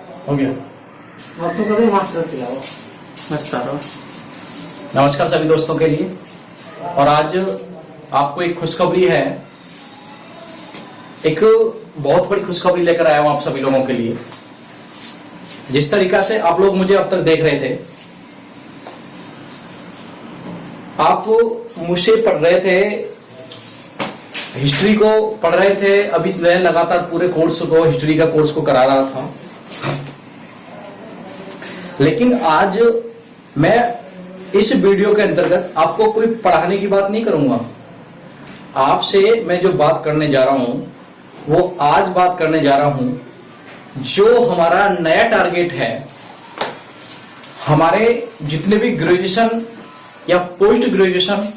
हो गया। अब तो कभी मास्टर सिलाओ मास्टर। नमस्कार सभी दोस्तों के लिए। और आज आपको एक खुशखबरी है, एक बहुत बड़ी खुशखबरी लेकर आया हूं आप सभी लोगों के लिए। जिस तरीका से आप लोग मुझे अब तक देख रहे थे, आप मुझसे पढ़ रहे थे, हिस्ट्री को पढ़ रहे थे। अभी मैं लगातार पूरे कोर्स को, हिस्ट्री का कोर्स को करा रहा था। लेकिन आज मैं इस वीडियो के अंतर्गत आपको कोई पढ़ाने की बात नहीं करूंगा। आपसे मैं जो बात करने जा रहा हूं, वो आज बात करने जा रहा हूं जो हमारा नया टारगेट है। हमारे जितने भी ग्रेजुएशन या पोस्ट ग्रेजुएशन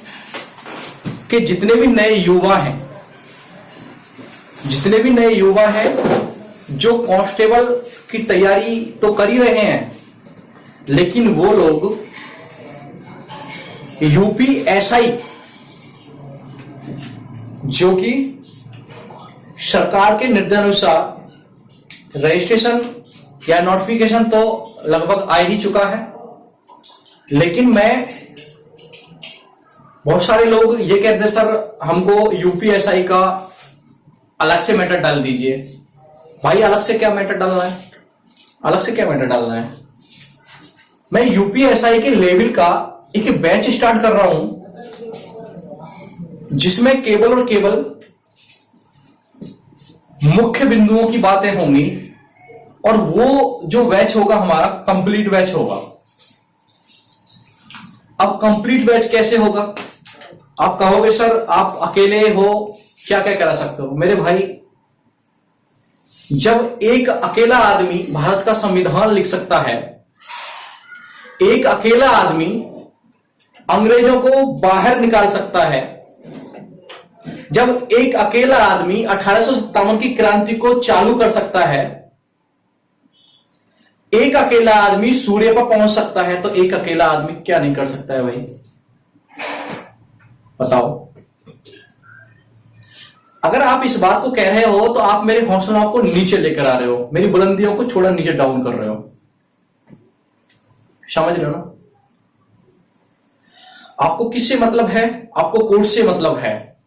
के जितने भी नए युवा हैं, जितने भी नए युवा हैं जो कांस्टेबल की तैयारी तो कर ही रहे हैं, लेकिन वो लोग यूपीएसआई जो कि सरकार के निर्देशानुसार रजिस्ट्रेशन या नोटिफिकेशन तो लगभग आ ही चुका है, लेकिन बहुत सारे लोग ये कहते हैं सर हमको यूपीएसआई का अलग से मैटर डाल दीजिए। भाई अलग से क्या मैटर डालना है? अलग से क्या मैटर डालना है? मैं यूपीएसआई के लेवल का एक बैच स्टार्ट कर रहा हूं, जिसमें केवल और केवल मुख्य बिंदुओं की बातें होंगी। और वो जो बैच होगा हमारा कंप्लीट बैच होगा। अब कंप्लीट बैच कैसे होगा? आप कहोगे सर आप अकेले हो, क्या क्या करा सकते हो? मेरे भाई, जब एक अकेला आदमी भारत का संविधान लिख सकता है, एक अकेला आदमी अंग्रेजों को बाहर निकाल सकता है, जब एक अकेला आदमी 1857 की क्रांति को चालू कर सकता है, एक अकेला आदमी सूर्य पर पहुंच सकता है, तो एक अकेला आदमी क्या नहीं कर सकता है भाई? बताओ। अगर आप इस बात को कह रहे हो तो आप मेरे हौसलों को नीचे लेकर आ रहे हो, मेरी बुलंदियों को थोड़ा नीचे डाउन कर रहे हो। समझ रहे हो ना? आपको किससे मतलब है? आपको कोर्स से मतलब है।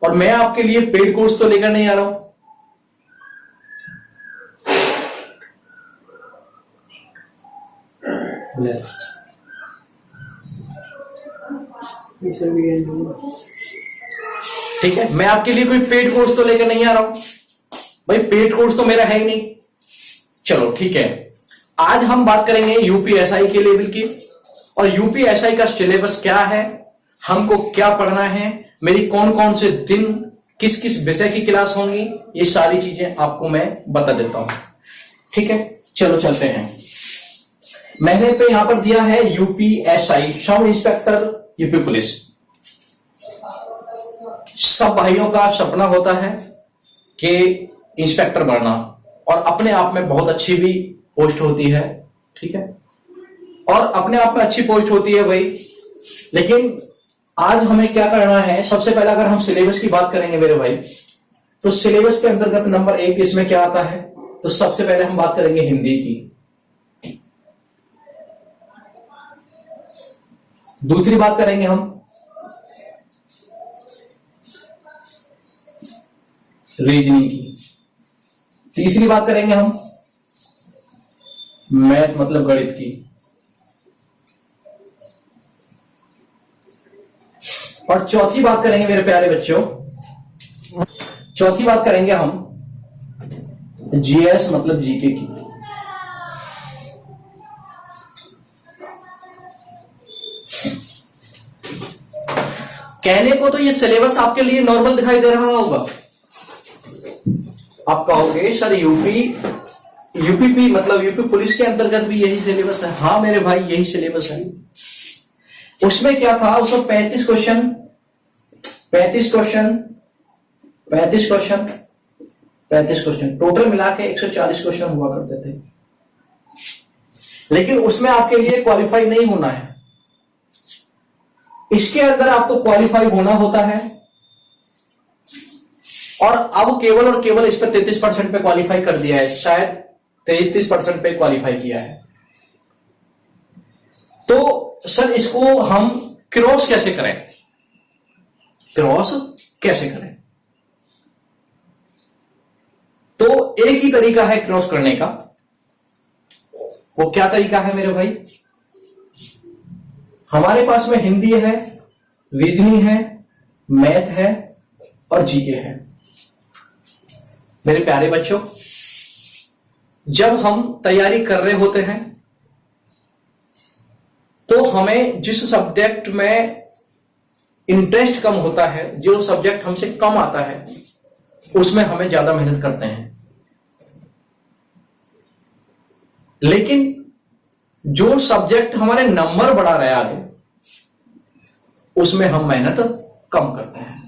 और मैं आपके लिए पेड कोर्स तो लेकर नहीं आ रहा हूं। ठीक है, मैं आपके लिए कोई पेड कोर्स तो लेकर नहीं आ रहा हूं भाई। पेड कोर्स तो मेरा है ही नहीं। चलो ठीक है, आज हम बात करेंगे यूपीएसआई के लेवल की, और यूपीएसआई का सिलेबस क्या है, हमको क्या पढ़ना है, मेरी कौन कौन से दिन किस किस विषय की क्लास होंगी, ये सारी चीजें आपको मैं बता देता हूं। ठीक है, चलो चलते हैं। मैंने पे यहां पर दिया है UPSI, sub inspector UP police. सब भाइयों का सपना होता है कि इंस्पेक्टर बनना, और अपने आप में बहुत अच्छी भी पोस्ट होती है। ठीक है, और अपने आप में अच्छी पोस्ट होती है भाई। लेकिन आज हमें क्या करना है? सबसे पहले अगर हम सिलेबस की बात करेंगे मेरे भाई, तो सिलेबस के अंतर्गत नंबर 1 इसमें क्या आता है? तो सबसे पहले हम बात करेंगे हिंदी की। दूसरी बात करेंगे हम रीजनिंग की। तीसरी बात करेंगे हम मैथ मतलब गणित की। और चौथी बात करेंगे मेरे प्यारे बच्चों, चौथी बात करेंगे हम जीएस मतलब जीके की। कहने को तो ये सिलेबस आपके लिए नॉर्मल दिखाई दे रहा होगा। आप कहोगे सर यूपीपी मतलब यूपी पुलिस के अंतर्गत भी यही सिलेबस है। हाँ मेरे भाई, यही सिलेबस है। उसमें क्या था? उसमें 35 क्वेश्चन टोटल मिला के 140 क्वेश्चन हुआ करते थे। लेकिन उसमें आपके लिए क्वालिफाई नहीं होना है। इसके अंदर आपको क्वालिफाई होना होता है, और अब केवल और केवल इस पर 33% पे क्वालिफाई कर दिया है। शायद 33% पे क्वालिफाई किया है। तो सर इसको हम क्रॉस कैसे करें, क्रॉस कैसे करें? तो एक ही तरीका है क्रॉस करने का। वो क्या तरीका है मेरे भाई? हमारे पास में हिंदी है, रीजनिंग है, मैथ है और जीके है। मेरे प्यारे बच्चों, जब हम तैयारी कर रहे होते हैं तो हमें जिस सब्जेक्ट में इंटरेस्ट कम होता है, जो सब्जेक्ट हमसे कम आता है, उसमें हमें ज्यादा मेहनत करते हैं। लेकिन जो सब्जेक्ट हमारे नंबर बढ़ा रहे आगे, उसमें हम मेहनत कम करते हैं,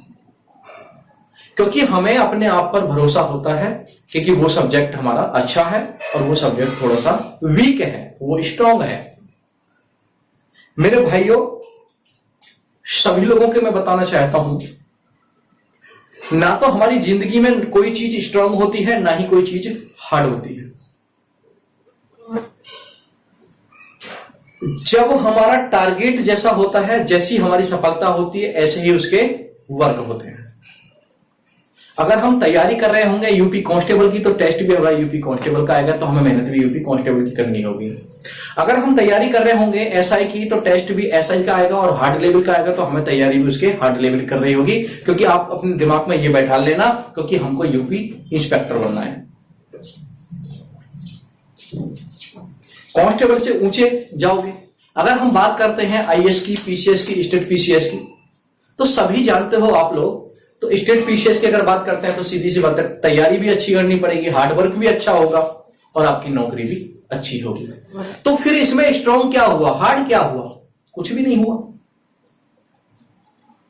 क्योंकि हमें अपने आप पर भरोसा होता है क्योंकि वो सब्जेक्ट हमारा अच्छा है और वो सब्जेक्ट थोड़ा सा वीक है, वो स्ट्रांग है। मेरे भाइयों, सभी लोगों के मैं बताना चाहता हूं, ना तो हमारी जिंदगी में कोई चीज स्ट्रांग होती है, ना ही कोई चीज हार्ड होती है। जब हमारा टारगेट जैसा होता है, जैसी हमारी सफलता होती है, ऐसे ही उसके वर्क होते हैं। अगर हम तैयारी कर रहे होंगे यूपी कांस्टेबल की, तो टेस्ट भी होगा यूपी कांस्टेबल का आएगा, तो हमें मेहनत भी यूपी कांस्टेबल की करनी होगी। अगर हम तैयारी कर रहे होंगे एसआई की, तो टेस्ट भी एसआई का आएगा और हार्ड लेवल का आएगा, तो हमें तैयारी भी उसके हार्ड लेवल की कर रही होगी। क्योंकि आप अपने दिमाग में ये बैठा लेना, क्योंकि हमको यूपी इंस्पेक्टर बनना है। कांस्टेबल से ऊंचे जाओगे। अगर हम बात करते हैं आईएएस की, पीसीएस की, स्टेट पीसीएस की, तो सभी जानते हो आप लोग। तो स्टेट पीसीएस की अगर बात करते हैं तो सीधी सी बात है, तैयारी भी अच्छी करनी पड़ेगी, हार्डवर्क भी अच्छा होगा और आपकी नौकरी भी अच्छी होगी। तो फिर इसमें स्ट्रांग क्या हुआ, हार्ड क्या हुआ? कुछ भी नहीं हुआ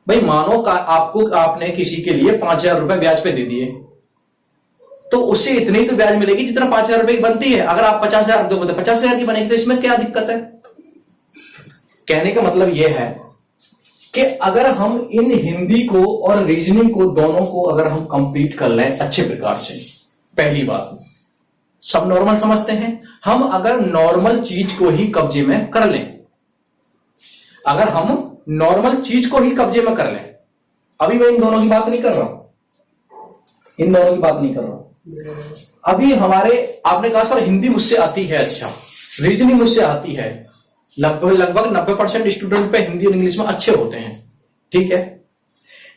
भाई। मानो का आपने किसी के लिए 5,000 रुपए ब्याज पे दे दिए, तो उससे इतनी ही तो ब्याज मिलेगी जितना 5,000 रुपए की बनती है। अगर आप 50,000 दोगे तो 50,000 की बनेगी, तो इसमें क्या दिक्कत है? कहने का मतलब यह है कि अगर हम इन हिंदी को और रीजनिंग को, दोनों को अगर हम कंप्लीट कर लें अच्छे प्रकार से, पहली बात, सब नॉर्मल समझते हैं, हम अगर नॉर्मल चीज को ही कब्जे में कर लें, अगर हम नॉर्मल चीज को ही कब्जे में कर लें, अभी मैं इन दोनों की बात नहीं कर रहा हूं, इन दोनों की बात नहीं कर रहा हूं। अभी हमारे, आपने कहा सर हिंदी मुझसे आती है, अच्छा, रीजनिंग मुझसे आती है, लगभग 90% स्टूडेंट पे हिंदी और इंग्लिश में अच्छे होते हैं, ठीक है।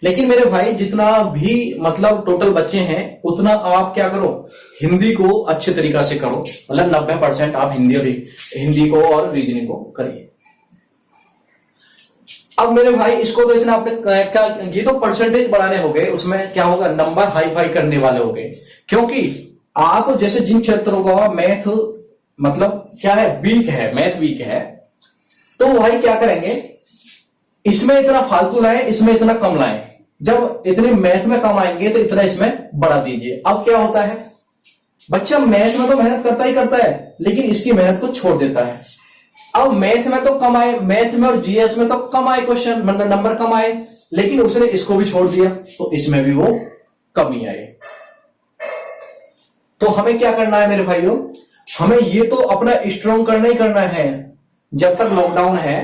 लेकिन मेरे भाई, जितना भी मतलब टोटल बच्चे हैं, उतना आप क्या करो, हिंदी को अच्छे तरीका से करो। मतलब 90% आप हिंदी को और रीजनिंग को करिए। अब मेरे भाई, इसको तो इसने आपने क्या, ये तो परसेंटेज बढ़ाने हो गए, उसमें क्या होगा, नंबर हाई फाई करने वाले हो गए। क्योंकि आप जैसे जिन क्षेत्रों का मैथ मतलब क्या है, वीक है, मैथ वीक है, तो भाई क्या करेंगे, इसमें इतना फालतू लाए, इसमें इतना कम लाए। जब इतने मैथ में कम आएंगे तो इतना इसमें बढ़ा दीजिए। अब क्या होता है, बच्चा मैथ में तो मेहनत करता ही करता है, लेकिन इसकी मेहनत को छोड़ देता है। अब मैथ में तो कम आए, मैथ में और जीएस में तो कम आए क्वेश्चन, मतलब नंबर कम आए, लेकिन उसने इसको भी छोड़ दिया, तो इसमें भी वो कम ही आए। तो हमें क्या करना है मेरे भाइयों, हमें ये तो अपना स्ट्रॉन्ग करना ही करना है। जब तक लॉकडाउन है,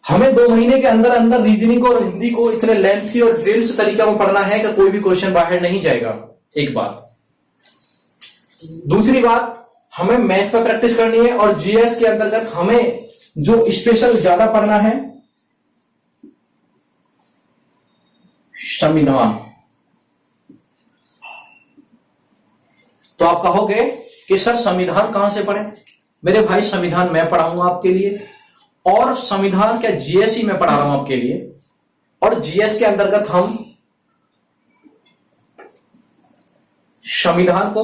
हमें 2 महीने के अंदर अंदर रीजनिंग और हिंदी को इतने लेंथी और ड्रिल्स तरीका में पढ़ना है कि कोई भी क्वेश्चन बाहर नहीं जाएगा, एक बात। दूसरी बात, हमें मैथ पे प्रैक्टिस करनी है, और जीएस के अंतर्गत हमें जो स्पेशल ज्यादा पढ़ना है, संविधान। तो आप कहोगे कि सर संविधान कहां से पढ़ें? मेरे भाई, संविधान मैं पढ़ाऊंगा आपके लिए, और संविधान क्या, जीएस ही मैं पढ़ा रहा हूं आपके लिए। और जीएस के अंतर्गत हम संविधान को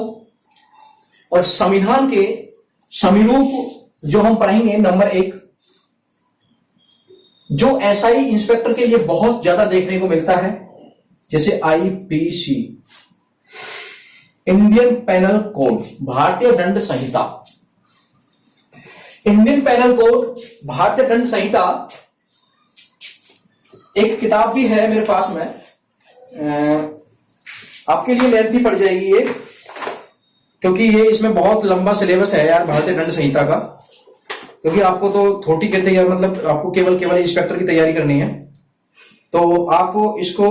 और संविधान के समीरूप जो हम पढ़ेंगे, नंबर 1, जो एसआई इंस्पेक्टर के लिए बहुत ज्यादा देखने को मिलता है, जैसे आईपीसी, इंडियन पेनल कोड, भारतीय दंड संहिता। इंडियन पेनल कोड, भारतीय दंड संहिता, एक किताब भी है मेरे पास में, आपके लिए लेंथी पड़ जाएगी ये, क्योंकि ये इसमें बहुत लंबा सिलेबस है यार भारतीय दंड संहिता का, क्योंकि आपको तो थोटी की तैयारी मतलब आपको केवल इंस्पेक्टर की तैयारी करनी है। तो आप इसको,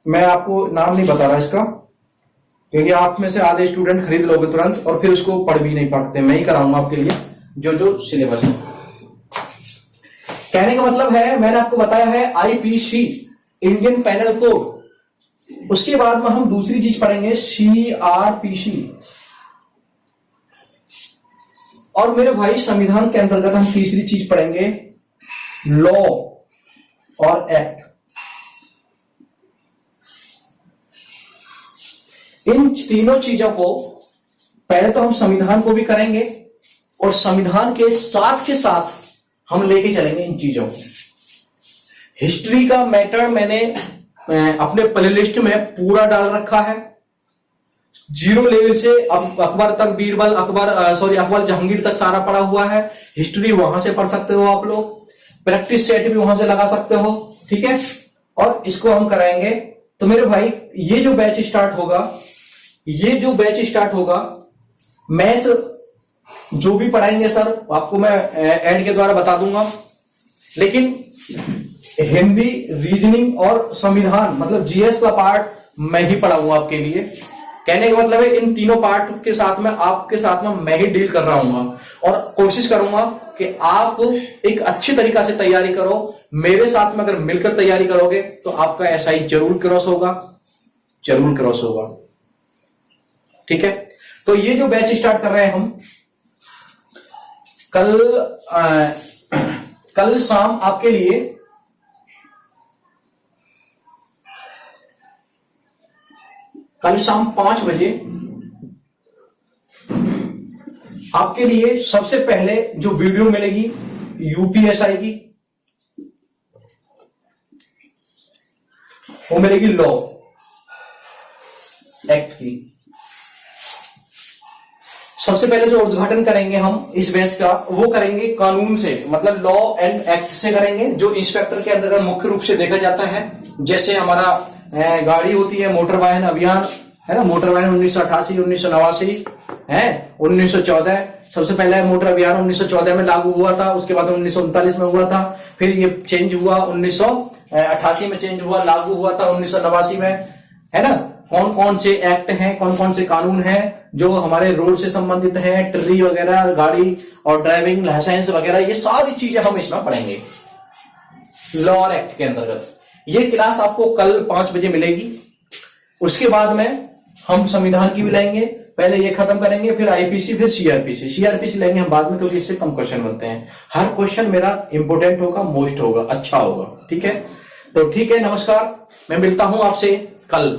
मैं आपको नाम नहीं बता रहा इसका, क्योंकि आप में से आधे स्टूडेंट खरीद लोगे तुरंत और फिर उसको पढ़ भी नहीं पाते। मैं ही कराऊंगा आपके लिए जो सिलेबस है। कहने का मतलब है, मैंने आपको बताया है आईपीसी, इंडियन पैनल कोड। उसके बाद में हम दूसरी चीज पढ़ेंगे सीआरपीसी। और मेरे भाई संविधान के अंतर्गत हम तीसरी चीज पढ़ेंगे लॉ और एक्ट। इन तीनों चीजों को पहले तो हम संविधान को भी करेंगे और संविधान के साथ हम लेके चलेंगे इन चीजों को। हिस्ट्री का मैटर मैंने अपने प्लेलिस्ट में पूरा डाल रखा है, 0 लेवल से अब अकबर तक, बीरबल, अकबर जहांगीर तक सारा पढ़ा हुआ है। हिस्ट्री वहां से पढ़ सकते हो आप लोग, प्रैक्टिस सेट भी वहां से लगा सकते हो, ठीक है। और इसको हम कराएंगे। तो मेरे भाई ये जो बैच स्टार्ट होगा, मैथ जो भी पढ़ाएंगे सर आपको मैं एड के द्वारा बता दूंगा, लेकिन हिंदी, रीजनिंग और संविधान मतलब जीएस का पार्ट मैं ही पढ़ाऊंगा आपके लिए। कहने का मतलब है इन तीनों पार्ट के साथ में आपके साथ में मैं ही डील कर रहा हूं और कोशिश करूंगा कि आप एक अच्छी तरीका से तैयारी करो। मेरे साथ में अगर मिलकर तैयारी करोगे तो आपका एसआई जरूर क्रॉस होगा, ठीक है। तो ये जो बैच स्टार्ट कर रहे हैं हम कल शाम आपके लिए कल शाम 5 बजे आपके लिए सबसे पहले जो वीडियो मिलेगी यूपीएसआई की, वो मिलेगी लॉ एक्ट की। सबसे पहले जो उद्घाटन करेंगे हम इस बैच का, वो करेंगे कानून से, मतलब लॉ एंड एक्ट से करेंगे, जो इंस्पेक्टर के अंदर मुख्य रूप से देखा जाता है। जैसे हमारा गाड़ी होती है मोटर वाहन अभियान, है ना, मोटर वाहन 1988, 1989 है, 1914 सबसे पहले मोटर अभियान 1914 में लागू हुआ था, उसके बाद 1939 में हुआ था, फिर ये चेंज हुआ 1988 में चेंज हुआ, लागू हुआ था 1989 में, है ना। कौन कौन से एक्ट हैं, कौन कौन से कानून हैं जो हमारे रोड से संबंधित है, ट्री वगैरह, गाड़ी और ड्राइविंग लाइसेंस वगैरह, ये सारी चीजें हम इसमें पढ़ेंगे लॉ और एक्ट के अंतर्गत। ये क्लास आपको कल 5 बजे मिलेगी। उसके बाद में हम संविधान की भी लेंगे, पहले ये खत्म करेंगे, फिर आईपीसी, फिर सीआरपीसी लेंगे हम बाद में, क्योंकि इससे कम क्वेश्चन बनते हैं। हर क्वेश्चन मेरा इंपोर्टेंट होगा, मोस्ट होगा, अच्छा होगा, ठीक है। तो ठीक है, नमस्कार, मैं मिलता हूं आपसे कल।